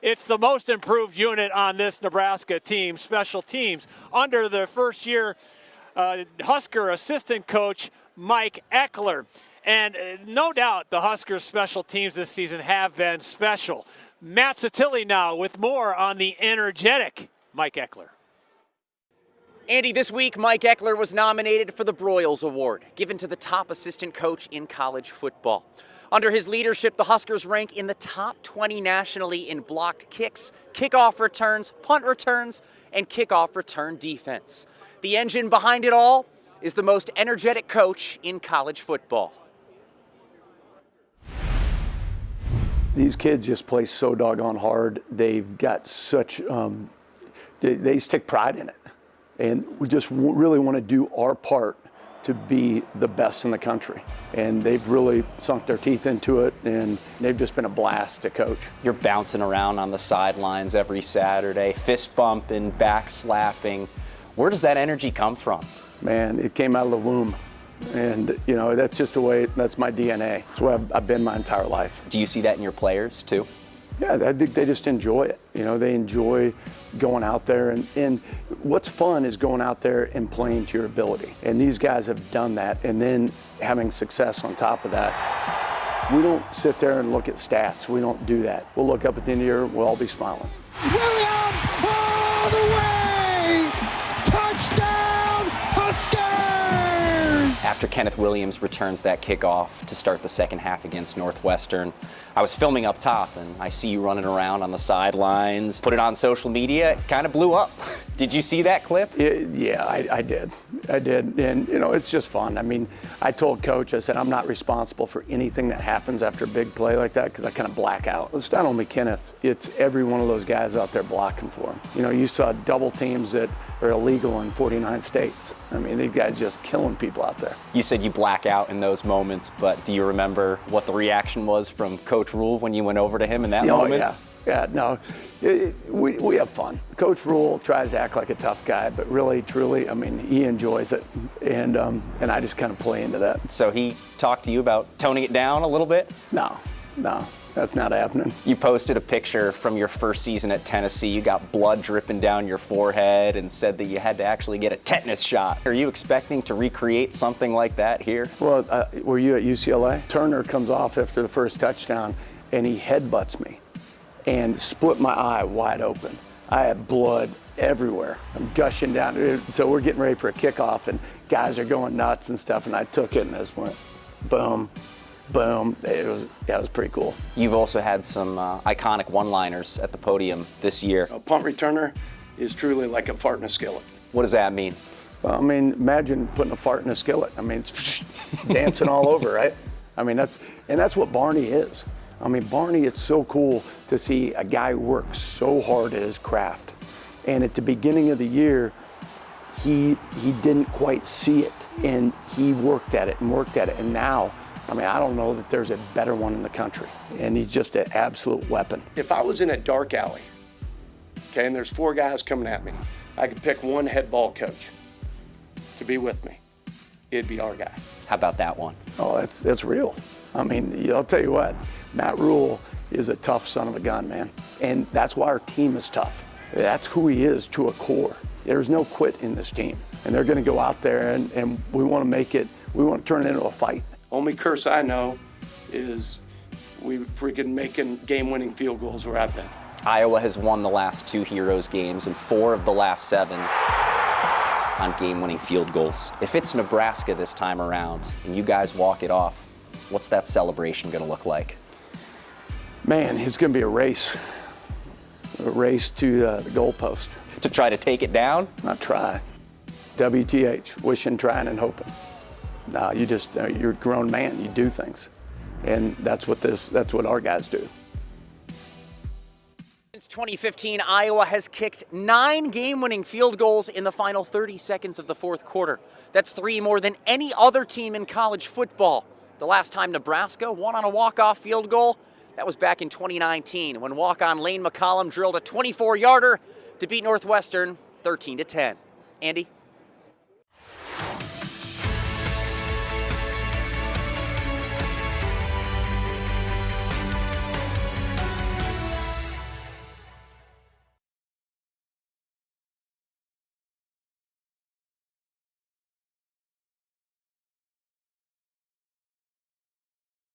it's the most improved unit on this Nebraska team, special teams, under the first-year Husker assistant coach Mike Ekeler. And no doubt the Husker special teams this season have been special. Matt Satilli now with more on the energetic Mike Ekeler. Andy, this week Mike Ekeler was nominated for the Broyles Award, given to the top assistant coach in college football. Under his leadership, the Huskers rank in the top 20 nationally in blocked kicks, kickoff returns, punt returns, and kickoff return defense. The engine behind it all is the most energetic coach in college football. These kids just play so doggone hard. They've got such, they just take pride in it. And we just really want to do our part to be the best in the country. And they've really sunk their teeth into it, and they've just been a blast to coach. You're bouncing around on the sidelines every Saturday, fist bumping, back slapping. Where does that energy come from? Man, it came out of the womb. And, you know, that's just the way, that's my DNA. That's the way I've been my entire life. Do you see that in your players, too? Yeah, I think they just enjoy it. You know, they enjoy going out there. And what's fun is going out there and playing to your ability. And these guys have done that. And then having success on top of that. We don't sit there and look at stats. We don't do that. We'll look up at the end of the year, we'll all be smiling. Williams all the way! Touchdown, Huskers! After Kenneth Williams returns that kickoff to start the second half against Northwestern, I was filming up top and I see you running around on the sidelines, put it on social media, it kind of blew up. Did you see that clip? Yeah, I did. I did. And, you know, it's just fun. I mean, I told Coach, I said, I'm not responsible for anything that happens after a big play like that because I kind of black out. It's not only Kenneth, it's every one of those guys out there blocking for him. You know, you saw double teams that are illegal in 49 states. I mean, these guys just killing people out there. You said you black out in those moments, but do you remember what the reaction was from Coach Rule when you went over to him in that moment? Yeah, no, we have fun. Coach Rule tries to act like a tough guy, but really, truly, I mean, he enjoys it, and I just kind of play into that. So he talked to you about toning it down a little bit? No, that's not happening. You posted a picture from your first season at Tennessee. You got blood dripping down your forehead and said that you had to actually get a tetanus shot. Are you expecting to recreate something like that here? Well, were you at UCLA? Turner comes off after the first touchdown, and he headbutts me and split my eye wide open. I had blood everywhere. I'm gushing down. So we're getting ready for a kickoff, and guys are going nuts and stuff, and I took it and just went boom. Boom. It was pretty cool. You've also had some iconic one-liners at the podium this year. A punt returner is truly like a fart in a skillet. What does that mean? Well, I mean, imagine putting a fart in a skillet. I mean, it's dancing all over, right? I mean, that's what Barney is. I mean, Barney, it's so cool to see a guy who works so hard at his craft. And at the beginning of the year, he didn't quite see it, and he worked at it. And now, I mean, I don't know that there's a better one in the country, and he's just an absolute weapon. If I was in a dark alley, okay, and there's 4 guys coming at me, I could pick one head ball coach to be with me. It'd be our guy. How about that one? Oh, that's real. I mean, I'll tell you what, Matt Rule is a tough son of a gun, man. And that's why our team is tough. That's who he is to a core. There's no quit in this team. And they're going to go out there, and we want to make it, we want to turn it into a fight. Only curse I know is we freaking making game-winning field goals where I've been. Iowa has won the last 2 Heroes games and 4 of the last 7 on game-winning field goals. If it's Nebraska this time around and you guys walk it off, what's that celebration going to look like? Man, it's going to be a race to the goalpost. To try to take it down? Not try. WTH, wishing, trying, and hoping. No, you're a grown man. You do things, and that's what our guys do. Since 2015, Iowa has kicked 9 game-winning field goals in the final 30 seconds of the fourth quarter. That's 3 more than any other team in college football. The last time Nebraska won on a walk-off field goal, that was back in 2019 when walk-on Lane McCollum drilled a 24-yarder to beat Northwestern 13-10. Andy?